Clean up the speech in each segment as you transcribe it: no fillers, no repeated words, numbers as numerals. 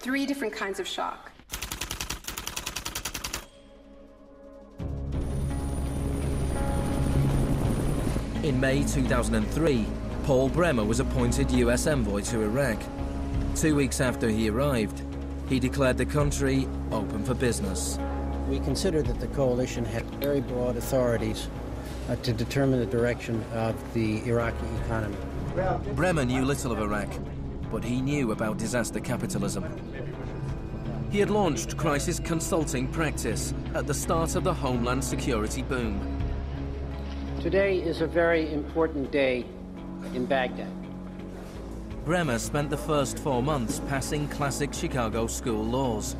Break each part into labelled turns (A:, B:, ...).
A: 3 different kinds of shock.
B: In May 2003, Paul Bremer was appointed US envoy to Iraq. 2 weeks after he arrived, he declared the country open for business.
C: We considered that the coalition had very broad authorities to determine the direction of the Iraqi economy.
B: Bremer knew little of Iraq, but he knew about disaster capitalism. He had launched crisis consulting practice at the start of the Homeland Security boom.
C: Today is a very important day in Baghdad.
B: Bremer spent the first 4 months passing classic Chicago school laws.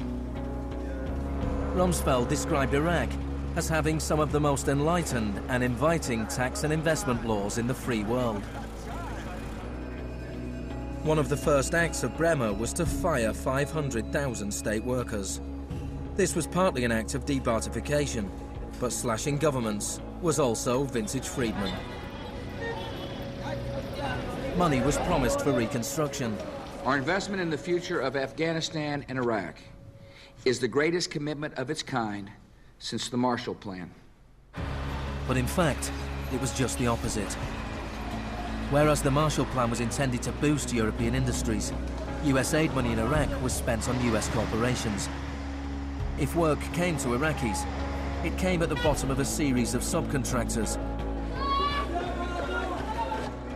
B: Rumsfeld described Iraq as having some of the most enlightened and inviting tax and investment laws in the free world. One of the first acts of Bremer was to fire 500,000 state workers. This was partly an act of debartification, but slashing governments was also vintage Friedman. Money was promised for reconstruction.
D: Our investment in the future of Afghanistan and Iraq is the greatest commitment of its kind since the Marshall Plan.
B: But in fact, it was just the opposite. Whereas the Marshall Plan was intended to boost European industries, US aid money in Iraq was spent on US corporations. If work came to Iraqis, it came at the bottom of a series of subcontractors.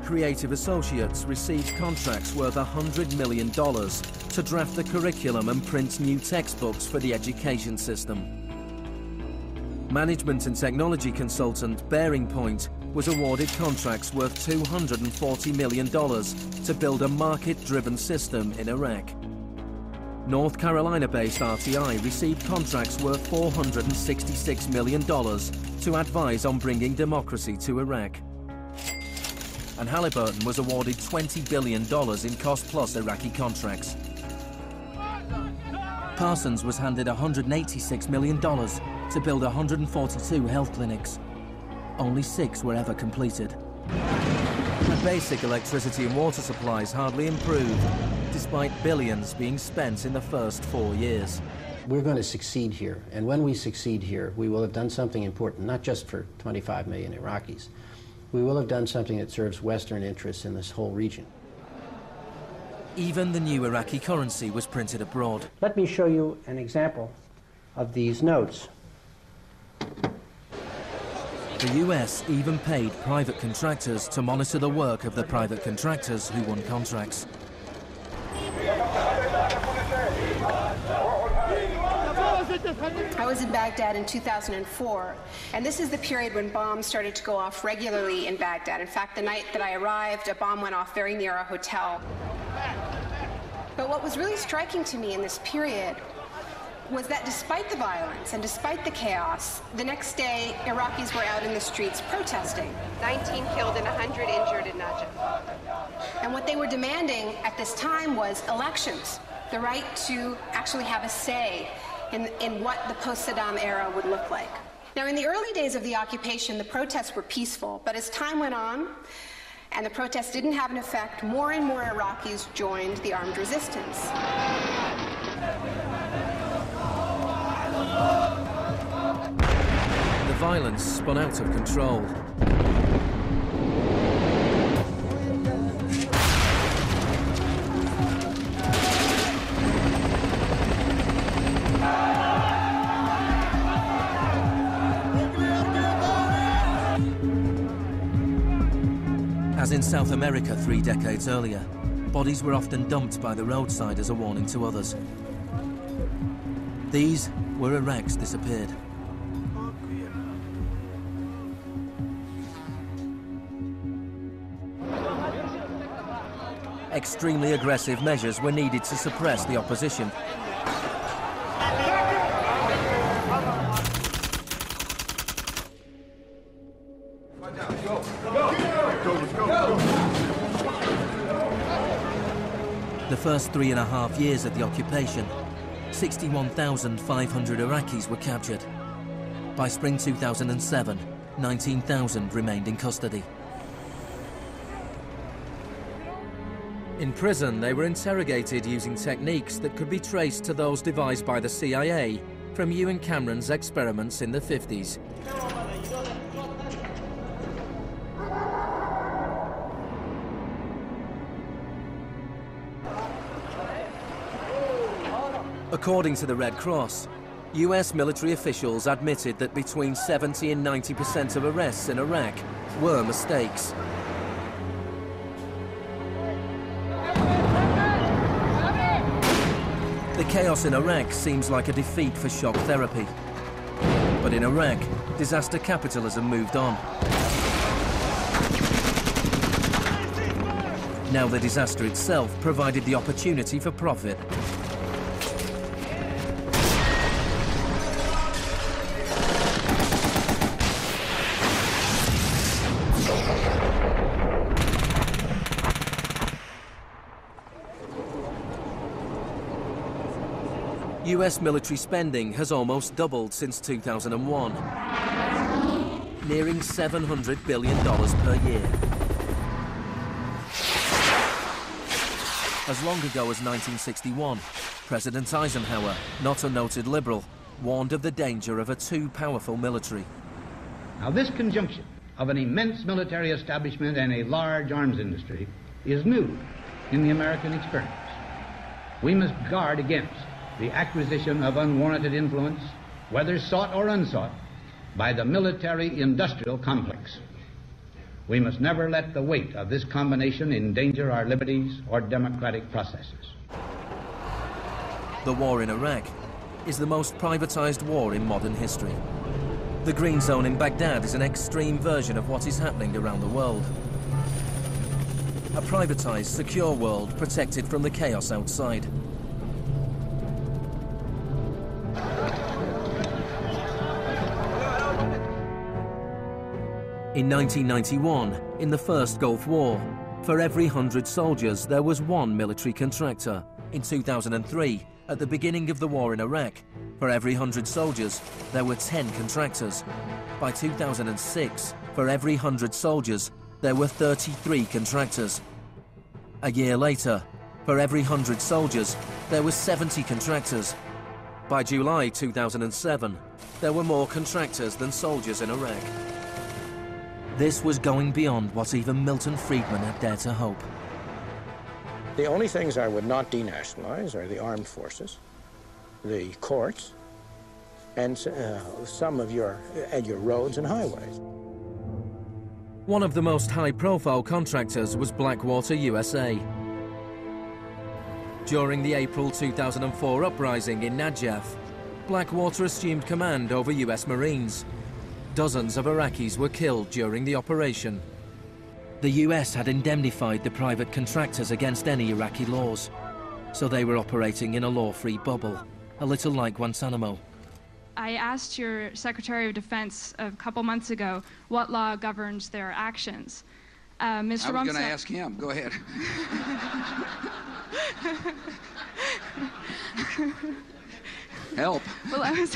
B: Creative associates received contracts worth $100 million to draft the curriculum and print new textbooks for the education system. Management and technology consultant Bearing Point was awarded contracts worth $240 million to build a market-driven system in Iraq. North Carolina-based RTI received contracts worth $466 million to advise on bringing democracy to Iraq. And Halliburton was awarded $20 billion in cost-plus Iraqi contracts. Parsons was handed $186 million to build 142 health clinics. Only 6 were ever completed. And basic electricity and water supplies hardly improved, despite billions being spent in the first 4 years.
C: We're going to succeed here, and when we succeed here, we will have done something important, not just for 25 million Iraqis. We will have done something that serves Western interests in this whole region.
B: Even the new Iraqi currency was printed abroad.
C: Let me show you an example of these notes.
B: The US even paid private contractors to monitor the work of the private contractors who won contracts.
A: I was in Baghdad in 2004, and this is the period when bombs started to go off regularly in Baghdad. In fact, the night that I arrived, a bomb went off very near our hotel. But what was really striking to me in this period was that despite the violence and despite the chaos, the next day, Iraqis were out in the streets protesting. 19 killed and 100 injured in Najaf. And what they were demanding at this time was elections, the right to actually have a say in what the post-Saddam era would look like. Now, in the early days of the occupation, the protests were peaceful, but as time went on, and the protests didn't have an effect, more and more Iraqis joined the armed resistance.
B: The violence spun out of control. As in South America 3 decades earlier, bodies were often dumped by the roadside as a warning to others. These were Iraq's disappeared. Extremely aggressive measures were needed to suppress the opposition. The first 3.5 years of the occupation, 61,500 Iraqis were captured. By spring 2007, 19,000 remained in custody. In prison, they were interrogated using techniques that could be traced to those devised by the CIA from Ewan Cameron's experiments in the 50s. According to the Red Cross, US military officials admitted that between 70 and 90% of arrests in Iraq were mistakes. The chaos in Iraq seems like a defeat for shock therapy. But in Iraq, disaster capitalism moved on. Now the disaster itself provided the opportunity for profit. US military spending has almost doubled since 2001, nearing $700 billion per year. As long ago as 1961, President Eisenhower, not a noted liberal, warned of the danger of a too powerful military.
E: Now, this conjunction of an immense military establishment and a large arms industry is new in the American experience. We must guard against the acquisition of unwarranted influence, whether sought or unsought, by the military-industrial complex. We must never let the weight of this combination endanger our liberties or democratic processes.
B: The war in Iraq is the most privatized war in modern history. The Green Zone in Baghdad is an extreme version of what is happening around the world. A privatized, secure world protected from the chaos outside. In 1991, in the First Gulf War, for every 100 soldiers, there was one military contractor. In 2003, at the beginning of the war in Iraq, for every 100 soldiers, there were 10 contractors. By 2006, for every 100 soldiers, there were 33 contractors. A year later, for every 100 soldiers, there were 70 contractors. By July 2007, there were more contractors than soldiers in Iraq. This was going beyond what even Milton Friedman had dared to hope.
F: The only things I would not denationalize are the armed forces, the courts, and some of your roads and highways.
B: One of the most high-profile contractors was Blackwater USA. During the April 2004 uprising in Najaf, Blackwater assumed command over US Marines. Dozens of Iraqis were killed during the operation. The US had indemnified the private contractors against any Iraqi laws, so they were operating in a law-free bubble, a little like Guantanamo.
G: I asked your Secretary of Defense a couple months ago what law governs their actions. Mr.
D: I was going to ask him. Go ahead.
G: Help. Well, I was